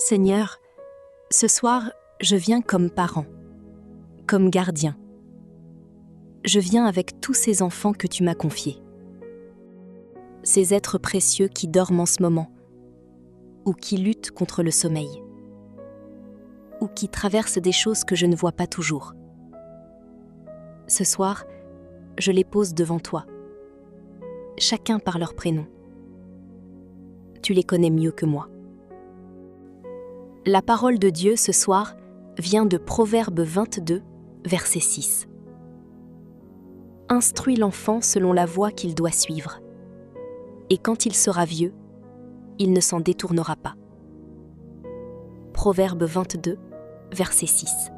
Seigneur, ce soir, je viens comme parent, comme gardien. Je viens avec tous ces enfants que tu m'as confiés. Ces êtres précieux qui dorment en ce moment, ou qui luttent contre le sommeil, ou qui traversent des choses que je ne vois pas toujours. Ce soir, je les pose devant toi, chacun par leur prénom. Tu les connais mieux que moi. La parole de Dieu ce soir vient de Proverbe 22, verset 6. Instruis l'enfant selon la voie qu'il doit suivre, et quand il sera vieux, il ne s'en détournera pas. Proverbe 22, verset 6.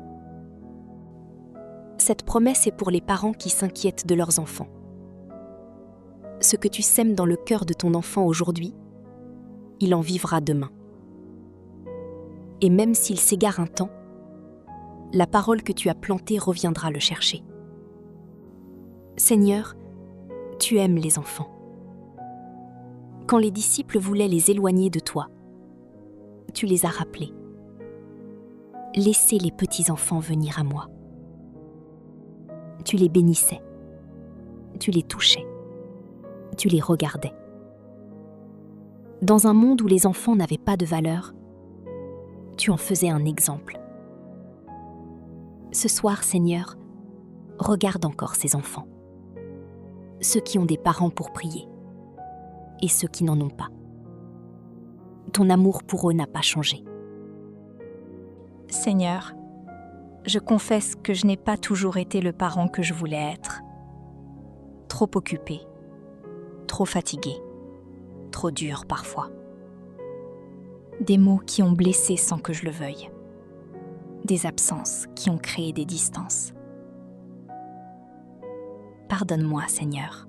Cette promesse est pour les parents qui s'inquiètent de leurs enfants. Ce que tu sèmes dans le cœur de ton enfant aujourd'hui, il en vivra demain. Et même s'il s'égare un temps, la parole que tu as plantée reviendra le chercher. Seigneur, tu aimes les enfants. Quand les disciples voulaient les éloigner de toi, tu les as rappelés. Laissez les petits-enfants venir à moi. Tu les bénissais, tu les touchais, tu les regardais. Dans un monde où les enfants n'avaient pas de valeur, tu en faisais un exemple. Ce soir, Seigneur, regarde encore ces enfants, ceux qui ont des parents pour prier et ceux qui n'en ont pas. Ton amour pour eux n'a pas changé. Seigneur, je confesse que je n'ai pas toujours été le parent que je voulais être. Trop occupé, trop fatigué, trop dur parfois. Des mots qui ont blessé sans que je le veuille. Des absences qui ont créé des distances. Pardonne-moi, Seigneur,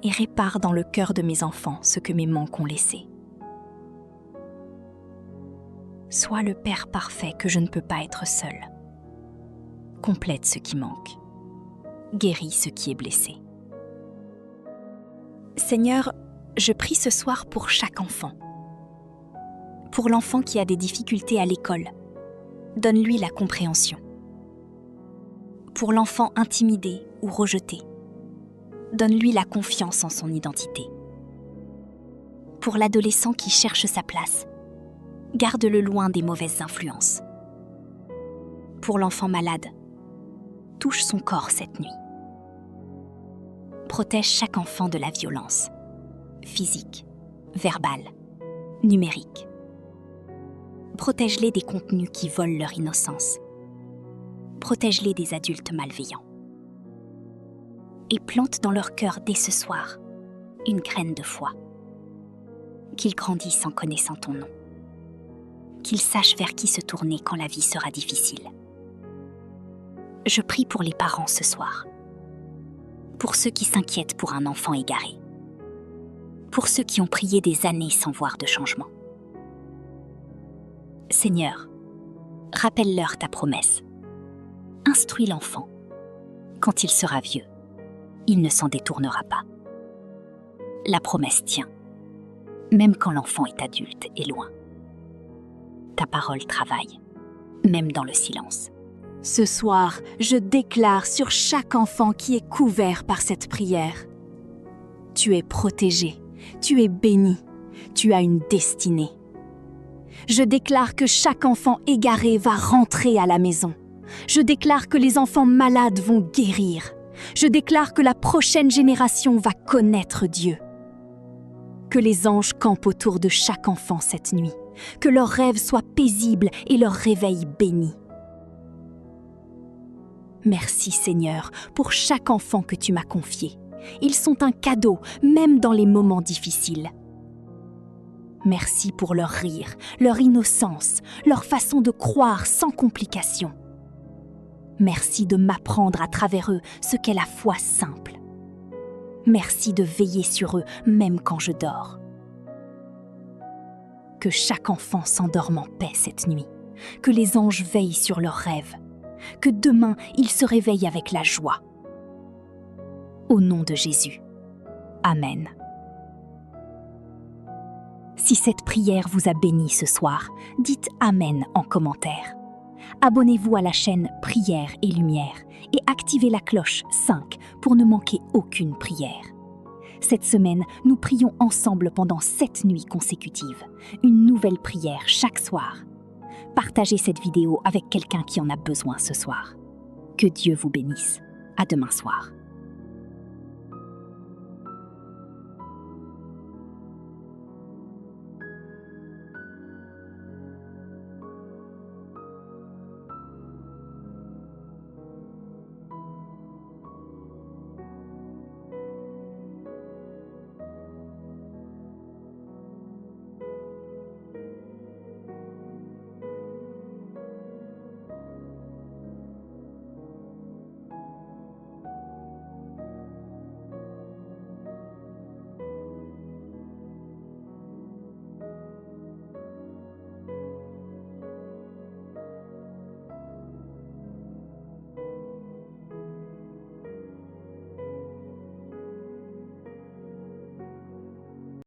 et répare dans le cœur de mes enfants ce que mes manques ont laissé. Sois le Père parfait que je ne peux pas être seul. Complète ce qui manque. Guéris ce qui est blessé. Seigneur, je prie ce soir pour chaque enfant. Pour l'enfant qui a des difficultés à l'école, donne-lui la compréhension. Pour l'enfant intimidé ou rejeté, donne-lui la confiance en son identité. Pour l'adolescent qui cherche sa place, garde-le loin des mauvaises influences. Pour l'enfant malade, touche son corps cette nuit. Protège chaque enfant de la violence, physique, verbale, numérique. Protège-les des contenus qui volent leur innocence. Protège-les des adultes malveillants. Et plante dans leur cœur dès ce soir une graine de foi. Qu'ils grandissent en connaissant ton nom. Qu'ils sachent vers qui se tourner quand la vie sera difficile. Je prie pour les parents ce soir. Pour ceux qui s'inquiètent pour un enfant égaré. Pour ceux qui ont prié des années sans voir de changement. Seigneur, rappelle-leur ta promesse. Instruis l'enfant. Quand il sera vieux, il ne s'en détournera pas. La promesse tient, même quand l'enfant est adulte et loin. Ta parole travaille, même dans le silence. Ce soir, je déclare sur chaque enfant qui est couvert par cette prière. Tu es protégé, tu es béni, tu as une destinée. Je déclare que chaque enfant égaré va rentrer à la maison. Je déclare que les enfants malades vont guérir. Je déclare que la prochaine génération va connaître Dieu. Que les anges campent autour de chaque enfant cette nuit. Que leurs rêves soient paisibles et leur réveil béni. Merci Seigneur pour chaque enfant que tu m'as confié. Ils sont un cadeau, même dans les moments difficiles. Merci pour leur rire, leur innocence, leur façon de croire sans complication. Merci de m'apprendre à travers eux ce qu'est la foi simple. Merci de veiller sur eux même quand je dors. Que chaque enfant s'endorme en paix cette nuit. Que les anges veillent sur leurs rêves. Que demain, ils se réveillent avec la joie. Au nom de Jésus. Amen. Si cette prière vous a béni ce soir, dites Amen en commentaire. Abonnez-vous à la chaîne Prière et Lumière et activez la cloche 5 pour ne manquer aucune prière. Cette semaine, nous prions ensemble pendant 7 nuits consécutives, une nouvelle prière chaque soir. Partagez cette vidéo avec quelqu'un qui en a besoin ce soir. Que Dieu vous bénisse. À demain soir.